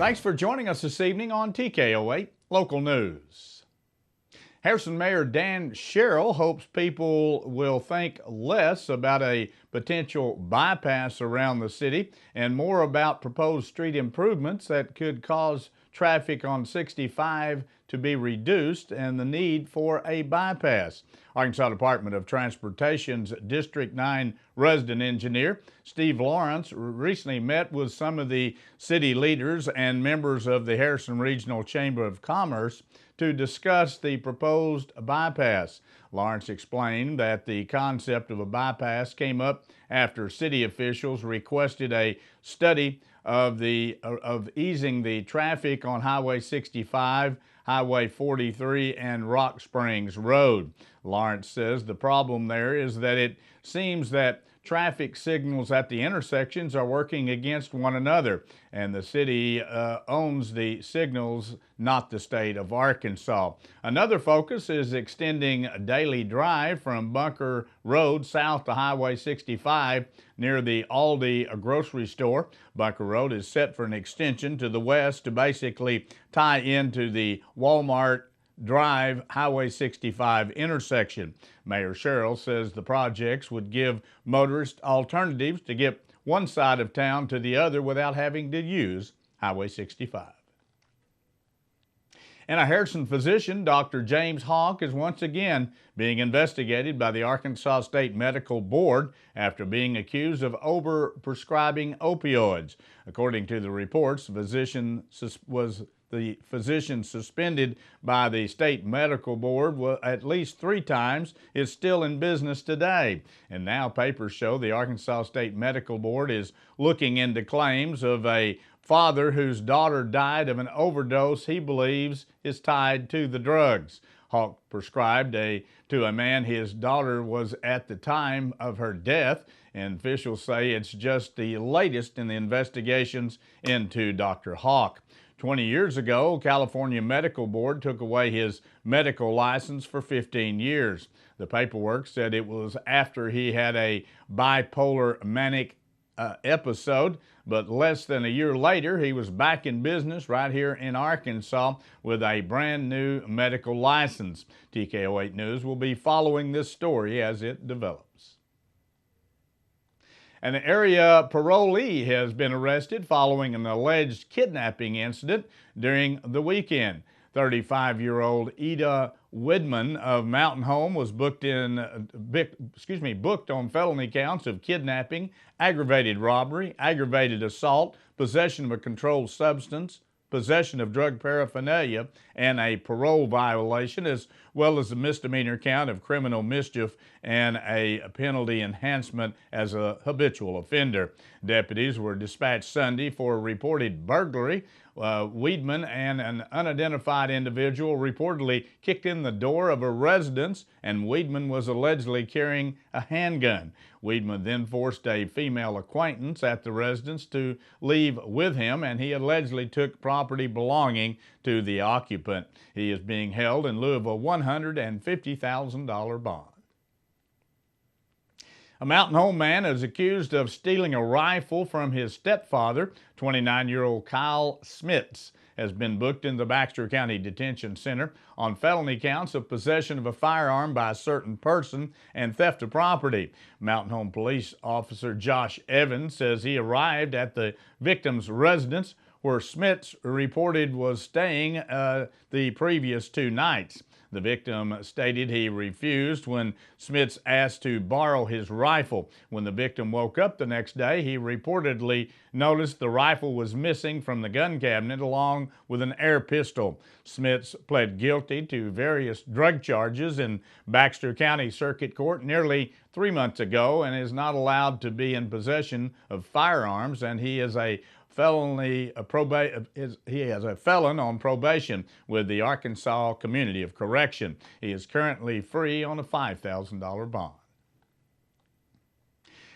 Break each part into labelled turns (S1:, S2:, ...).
S1: Thanks for joining us this evening on TKO8 Local News. Harrison Mayor Dan Sherrill hopes people will think less about a potential bypass around the city and more about proposed street improvements that could cause traffic on 65 to be reduced and the need for a bypass. Arkansas Department of Transportation's District 9 resident engineer Steve Lawrence recently met with some of the city leaders and members of the Harrison Regional Chamber of Commerce to discuss the proposed bypass. Lawrence explained that the concept of a bypass came up after city officials requested a study of easing the traffic on Highway 65, Highway 43, and Rock Springs Road. Lawrence says the problem there is that it seems that traffic signals at the intersections are working against one another, and the city owns the signals, not the state of Arkansas. Another focus is extending a daily drive from Bunker Road south to Highway 65 near the Aldi grocery store. Bunker Road is set for an extension to the west to basically tie into the Walmart Drive Highway 65 intersection. Mayor Sherrill says the projects would give motorists alternatives to get one side of town to the other without having to use Highway 65. And a Harrison physician, Dr. James Hawk, is once again being investigated by the Arkansas State Medical Board after being accused of overprescribing opioids. According to the reports, the physician suspended by the State Medical Board at least 3 times is still in business today. And now papers show the Arkansas State Medical Board is looking into claims of a father whose daughter died of an overdose he believes is tied to the drugs. Hawk prescribed to a man his daughter was at the time of her death, and officials say it's just the latest in the investigations into Dr. Hawk. 20 years ago, California Medical Board took away his medical license for 15 years. The paperwork said it was after he had a bipolar manic episode, but less than a year later, he was back in business right here in Arkansas with a brand new medical license. TKO8 News will be following this story as it develops. An area parolee has been arrested following an alleged kidnapping incident during the weekend. 35-year-old Ida Widman of Mountain Home was booked on felony counts of kidnapping, aggravated robbery, aggravated assault, possession of a controlled substance, possession of drug paraphernalia, and a parole violation, as well as a misdemeanor count of criminal mischief and a penalty enhancement as a habitual offender. Deputies were dispatched Sunday for a reported burglary. Weedman and an unidentified individual reportedly kicked in the door of a residence, and Weedman was allegedly carrying a handgun. Weedman then forced a female acquaintance at the residence to leave with him, and he allegedly took property belonging to the occupant. He is being held in lieu of a $150,000 bond. A Mountain Home man is accused of stealing a rifle from his stepfather. 29-year-old Kyle Smits has been booked in the Baxter County Detention Center on felony counts of possession of a firearm by a certain person and theft of property. Mountain Home Police Officer Josh Evans says he arrived at the victim's residence where Smits reported was staying the previous 2 nights. The victim stated he refused when Smits asked to borrow his rifle. When the victim woke up the next day, he reportedly noticed the rifle was missing from the gun cabinet along with an air pistol. Smits pled guilty to various drug charges in Baxter County Circuit Court nearly 3 months ago and is not allowed to be in possession of firearms, and he is a felon on probation with the Arkansas Community of Correction. He is currently free on a $5,000 bond.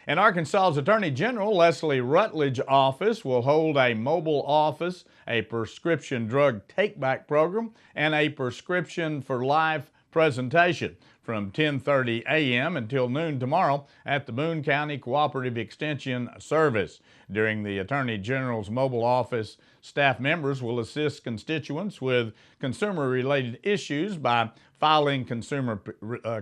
S1: And Arkansas's Attorney General Leslie Rutledge's office will hold a mobile office, a prescription drug take-back program, and a prescription for life presentation from 10:30 a.m. until noon tomorrow at the Boone County Cooperative Extension Service. During the Attorney General's mobile office Staff members will assist constituents with consumer-related issues by filing consumer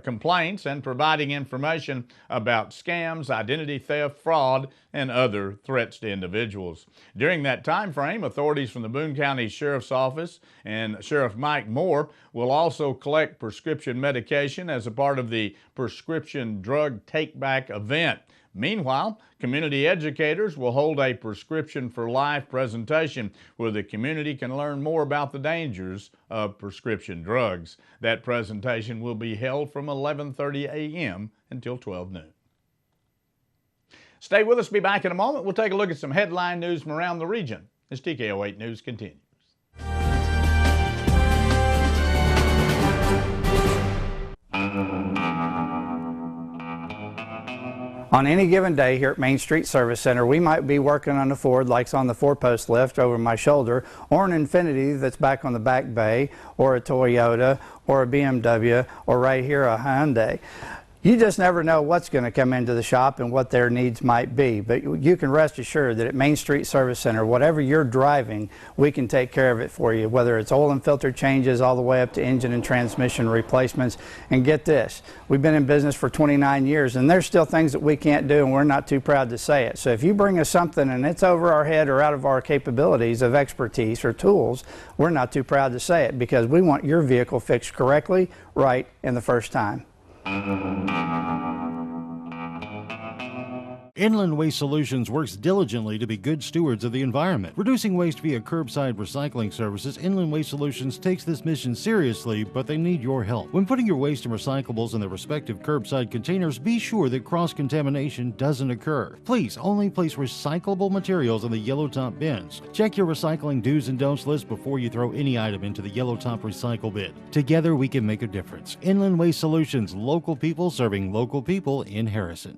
S1: complaints and providing information about scams, identity theft, fraud, and other threats to individuals. During that time frame, authorities from the Boone County Sheriff's Office and Sheriff Mike Moore will also collect prescription medication as a part of the Prescription Drug Take-Back event. Meanwhile, community educators will hold a Prescription for Life presentation where the community can learn more about the dangers of prescription drugs. That presentation will be held from 11:30 a.m. until 12 noon. Stay with us. Be back in a moment. We'll take a look at some headline news from around the region as TKO8 News continues.
S2: On any given day here at Main Street Service Center, we might be working on a Ford like's on the 4-post lift over my shoulder, or an Infiniti that's back on the back bay, or a Toyota, or a BMW, or right here a Hyundai. You just never know what's going to come into the shop and what their needs might be, but you can rest assured that at Main Street Service Center, whatever you're driving, we can take care of it for you, whether it's oil and filter changes all the way up to engine and transmission replacements. And get this, we've been in business for 29 years and there's still things that we can't do, and we're not too proud to say it. So if you bring us something and it's over our head or out of our capabilities of expertise or tools, we're not too proud to say it, because we want your vehicle fixed correctly, right, and the first time.
S3: Inland Waste Solutions works diligently to be good stewards of the environment. Reducing waste via curbside recycling services, Inland Waste Solutions takes this mission seriously, but they need your help. When putting your waste and recyclables in their respective curbside containers, be sure that cross-contamination doesn't occur. Please only place recyclable materials in the yellow top bins. Check your recycling do's and don'ts list before you throw any item into the yellow top recycle bin. Together we can make a difference. Inland Waste Solutions, local people serving local people in Harrison.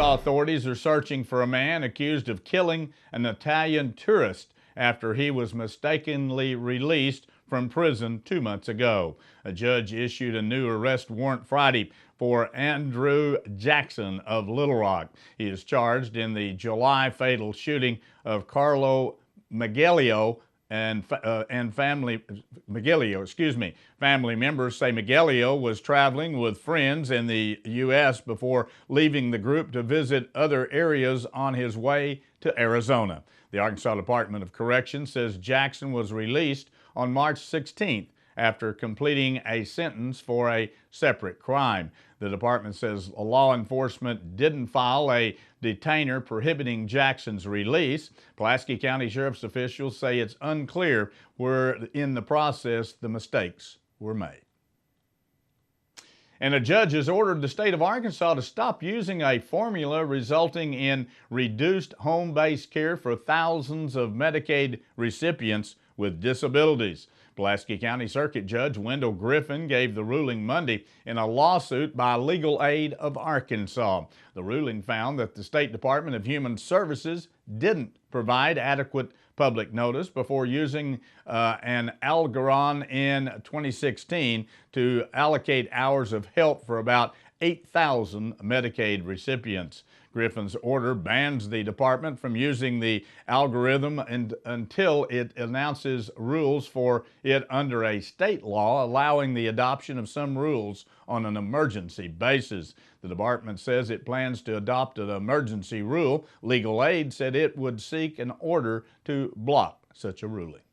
S1: Authorities are searching for a man accused of killing an Italian tourist after he was mistakenly released from prison 2 months ago. A judge issued a new arrest warrant Friday for Andrew Jackson of Little Rock. He is charged in the July fatal shooting of Carlo Maglio and family members say Maglio was traveling with friends in the U.S. before leaving the group to visit other areas on his way to Arizona. The Arkansas Department of Corrections says Jackson was released on March 16th after completing a sentence for a separate crime. The department says law enforcement didn't file a detainer prohibiting Jackson's release. Pulaski County Sheriff's officials say it's unclear where in the process the mistakes were made. And a judge has ordered the state of Arkansas to stop using a formula resulting in reduced home-based care for thousands of Medicaid recipients with disabilities. Pulaski County Circuit Judge Wendell Griffin gave the ruling Monday in a lawsuit by Legal Aid of Arkansas. The ruling found that the State Department of Human Services didn't provide adequate public notice before using an algorithm in 2016 to allocate hours of help for about 8,000 Medicaid recipients. Griffin's order bans the department from using the algorithm until it announces rules for it under a state law, allowing the adoption of some rules on an emergency basis. The department says it plans to adopt an emergency rule. Legal Aid said it would seek an order to block such a ruling.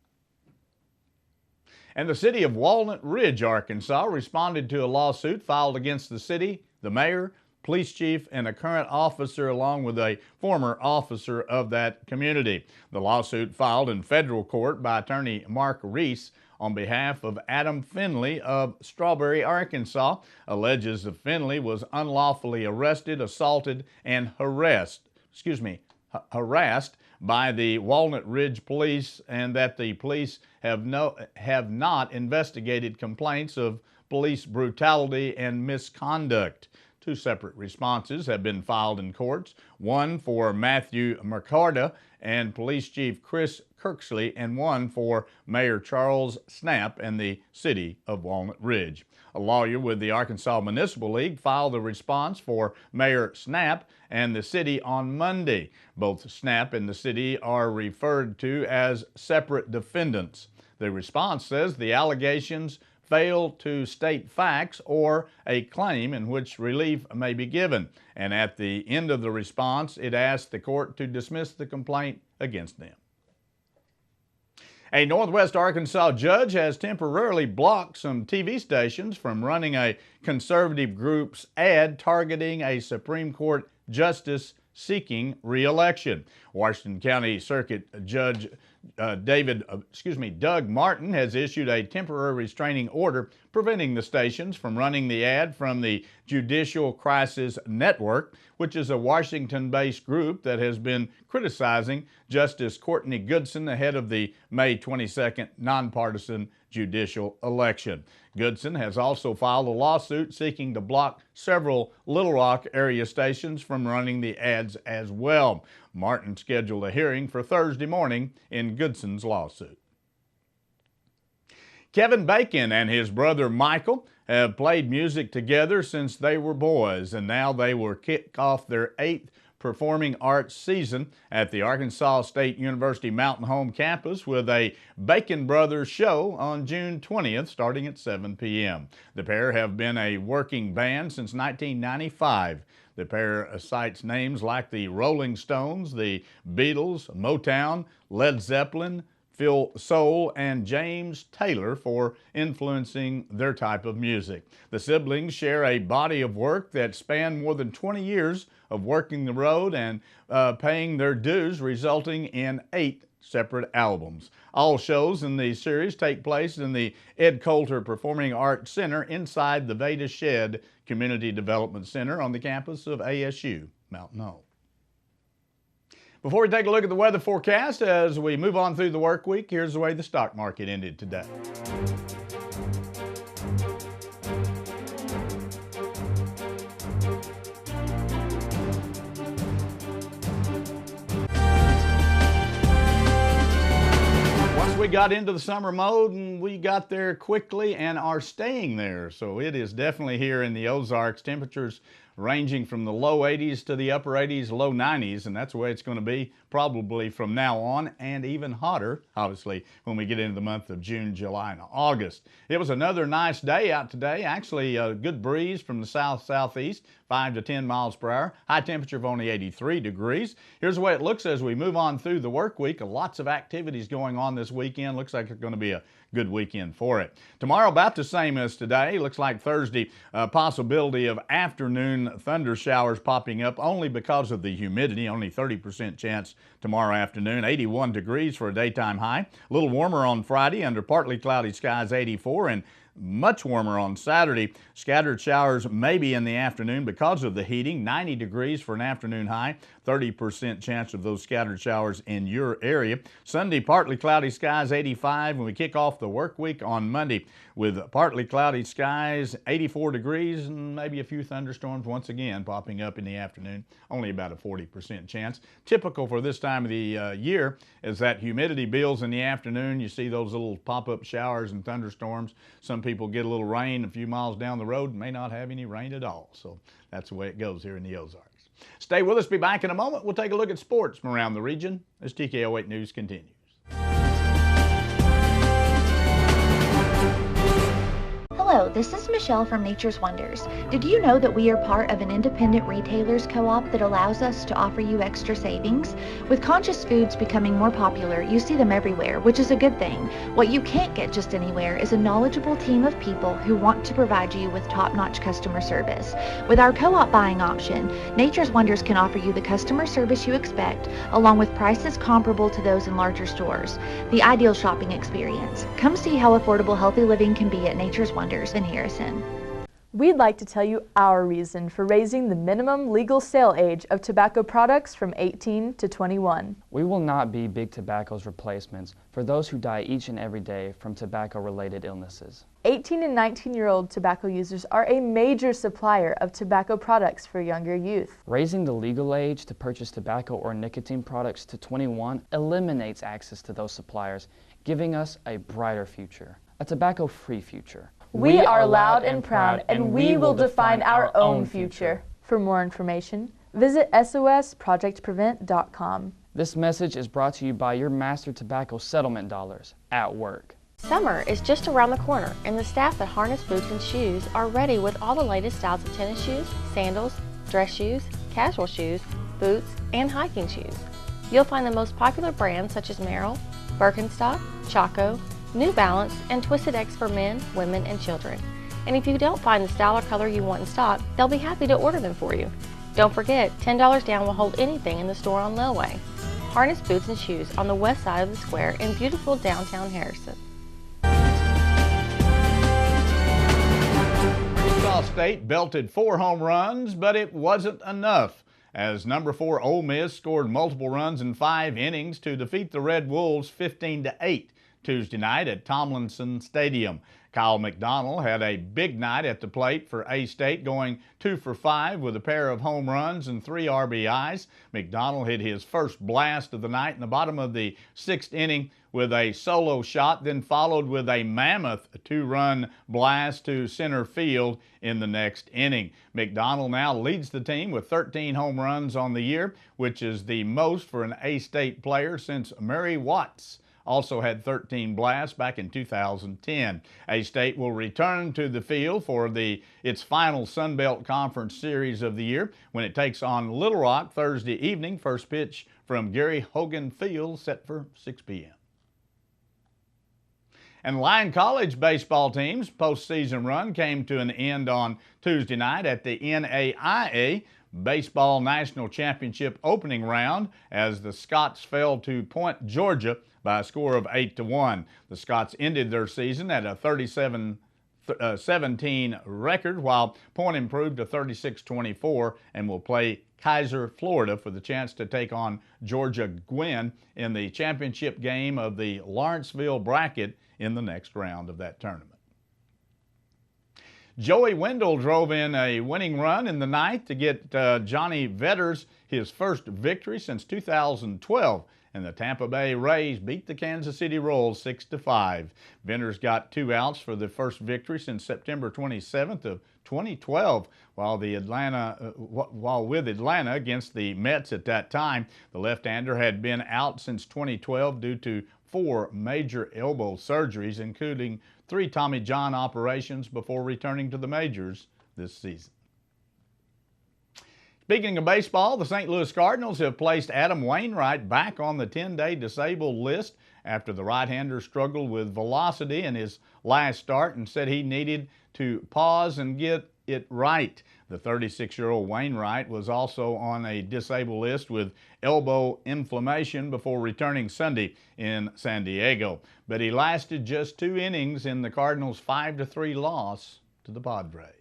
S1: And the city of Walnut Ridge, Arkansas, responded to a lawsuit filed against the city, the mayor, police chief, and a current officer along with a former officer of that community. The lawsuit filed in federal court by attorney Mark Reese on behalf of Adam Finley of Strawberry, Arkansas, alleges that Finley was unlawfully arrested, assaulted, and harassed by the Walnut Ridge police, and that the police have not investigated complaints of police brutality and misconduct. 2 separate responses have been filed in courts, one for Matthew McCarta and Police Chief Chris Kirksley, and one for Mayor Charles Snapp and the City of Walnut Ridge. A lawyer with the Arkansas Municipal League filed a response for Mayor Snapp and the city on Monday. Both Snapp and the city are referred to as separate defendants. The response says the allegations fail to state facts or a claim in which relief may be given. And at the end of the response, it asked the court to dismiss the complaint against them. A Northwest Arkansas judge has temporarily blocked some TV stations from running a conservative group's ad targeting a Supreme Court justice seeking re-election. Washington County Circuit Judge Doug Martin has issued a temporary restraining order preventing the stations from running the ad from the Judicial Crisis Network, which is a Washington-based group that has been criticizing Justice Courtney Goodson ahead of the May 22nd nonpartisan judicial election. Goodson has also filed a lawsuit seeking to block several Little Rock area stations from running the ads as well. Martin scheduled a hearing for Thursday morning in Goodson's lawsuit. Kevin Bacon and his brother Michael have played music together since they were boys, and now they will kick off their 8th performing arts season at the Arkansas State University Mountain Home campus with a Bacon Brothers show on June 20th starting at 7 p.m. The pair have been a working band since 1995. The pair cites names like the Rolling Stones, the Beatles, Motown, Led Zeppelin, Phil Soul, and James Taylor for influencing their type of music. The siblings share a body of work that spanned more than 20 years of working the road and paying their dues, resulting in 8 separate albums. All shows in the series take place in the Ed Coulter Performing Arts Center inside the Veda Shed Community Development Center on the campus of ASU Mountain Home. Before we take a look at the weather forecast as we move on through the work week, here's the way the stock market ended today. Once we got into the summer mode, and we got there quickly and are staying there. So it is definitely here in the Ozarks. Temperatures ranging from the low 80s to the upper 80s, low 90s, and that's the way it's going to be probably from now on, and even hotter, obviously, when we get into the month of June, July, and August. It was another nice day out today. Actually, a good breeze from the south-southeast, 5 to 10 miles per hour. High temperature of only 83 degrees. Here's the way it looks as we move on through the work week. Lots of activities going on this weekend. Looks like it's going to be a good weekend for it. Tomorrow, about the same as today. Looks like Thursday, possibility of afternoon thunder showers popping up only because of the humidity. Only 30% chance tomorrow afternoon. 81 degrees for a daytime high. A little warmer on Friday under partly cloudy skies, 84, and much warmer on Saturday. Scattered showers maybe in the afternoon because of the heating. 90 degrees for an afternoon high. 30% chance of those scattered showers in your area. Sunday, partly cloudy skies, 85. When we kick off the work week on Monday with partly cloudy skies, 84 degrees, and maybe a few thunderstorms once again popping up in the afternoon. Only about a 40% chance. Typical for this time of the year is that humidity builds in the afternoon. You see those little pop-up showers and thunderstorms. Some people get a little rain a few miles down the road and may not have any rain at all. So that's the way it goes here in the Ozarks. Stay with us. Be back in a moment. We'll take a look at sports from around the region as TKO8 News continues.
S4: Hello, this is Michelle from Nature's Wonders. Did you know that we are part of an independent retailers co-op that allows us to offer you extra savings? With conscious foods becoming more popular, you see them everywhere, which is a good thing. What you can't get just anywhere is a knowledgeable team of people who want to provide you with top-notch customer service. With our co-op buying option, Nature's Wonders can offer you the customer service you expect, along with prices comparable to those in larger stores. The ideal shopping experience. Come see how affordable healthy living can be at Nature's Wonders in Harrison.
S5: We'd like to tell you our reason for raising the minimum legal sale age of tobacco products from 18 to 21.
S6: We will not be Big Tobacco's replacements for those who die each and every day from tobacco-related illnesses.
S5: 18 and 19-year-old tobacco users are a major supplier of tobacco products for younger youth.
S6: Raising the legal age to purchase tobacco or nicotine products to 21 eliminates access to those suppliers, giving us a brighter future, a tobacco-free future.
S5: We are loud and proud, and we will define our own future. For more information, visit sosprojectprevent.com.
S6: This message is brought to you by your Master Tobacco Settlement dollars at work.
S7: Summer is just around the corner, and the staff at Harness Boots and Shoes are ready with all the latest styles of tennis shoes, sandals, dress shoes, casual shoes, boots, and hiking shoes. You'll find the most popular brands such as Merrell, Birkenstock, Chaco, New Balance, and Twisted X for men, women, and children. And if you don't find the style or color you want in stock, they'll be happy to order them for you. Don't forget, $10 down will hold anything in the store on layaway. Harness Boots and Shoes on the west side of the square in beautiful downtown Harrison.
S1: Wichita State belted 4 home runs, but it wasn't enough, as number 4 Ole Miss scored multiple runs in 5 innings to defeat the Red Wolves 15-8. Tuesday night at Tomlinson Stadium. Kyle McDonald had a big night at the plate for A-State, going 2 for 5 with a pair of home runs and 3 RBIs. McDonald hit his first blast of the night in the bottom of the 6th inning with a solo shot, then followed with a mammoth 2-run blast to center field in the next inning. McDonald now leads the team with 13 home runs on the year, which is the most for an A-State player since Murray Watts also had 13 blasts back in 2010. A-State will return to the field for its final Sun Belt Conference Series of the year when it takes on Little Rock Thursday evening. First pitch from Gary Hogan Field set for 6 p.m. And Lyon College baseball team's postseason run came to an end on Tuesday night at the NAIA Baseball National Championship opening round as the Scots fell to Point, Georgia by a score of 8-1. The Scots ended their season at a 37-17 record, while Point improved to 36-24 and will play Kaiser, Florida for the chance to take on Georgia Gwen in the championship game of the Lawrenceville bracket in the next round of that tournament. Joey Wendell drove in a winning run in the ninth to get Johnny Vetters his first victory since 2012, and the Tampa Bay Rays beat the Kansas City Royals 6-5. Vetters got 2 outs for the first victory since September 27th of 2012, while with Atlanta against the Mets at that time. The left-hander had been out since 2012 due to 4 major elbow surgeries, including 3 Tommy John operations before returning to the majors this season. Speaking of baseball, the St. Louis Cardinals have placed Adam Wainwright back on the 10-day disabled list after the right-hander struggled with velocity in his last start and said he needed to pause and get it right. The 36-year-old Wainwright was also on a disabled list with elbow inflammation before returning Sunday in San Diego, but he lasted just 2 innings in the Cardinals' 5-3 loss to the Padres.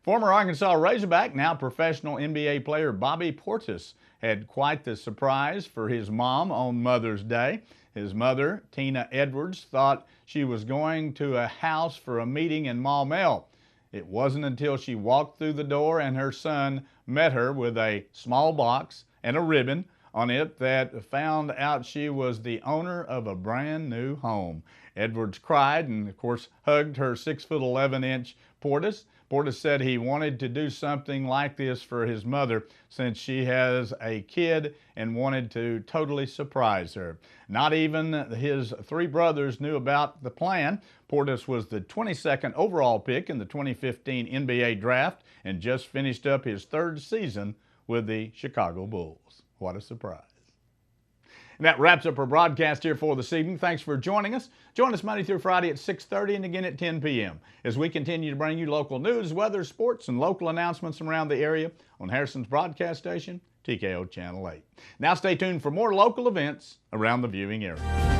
S1: Former Arkansas Razorback, now professional NBA player Bobby Portis had quite the surprise for his mom on Mother's Day. His mother, Tina Edwards, thought she was going to a house for a meeting in Maumelle. It wasn't until she walked through the door and her son met her with a small box and a ribbon on it that found out she was the owner of a brand new home. Edwards cried and, of course, hugged her 6'11" Portis. Portis said he wanted to do something like this for his mother since she has a kid and wanted to totally surprise her. Not even his 3 brothers knew about the plan. Portis was the 22nd overall pick in the 2015 NBA draft and just finished up his 3rd season with the Chicago Bulls. What a surprise. And that wraps up our broadcast here for this evening. Thanks for joining us. Join us Monday through Friday at 6:30 and again at 10 p.m. as we continue to bring you local news, weather, sports, and local announcements from around the area on Harrison's broadcast station, TKO Channel 8. Now stay tuned for more local events around the viewing area.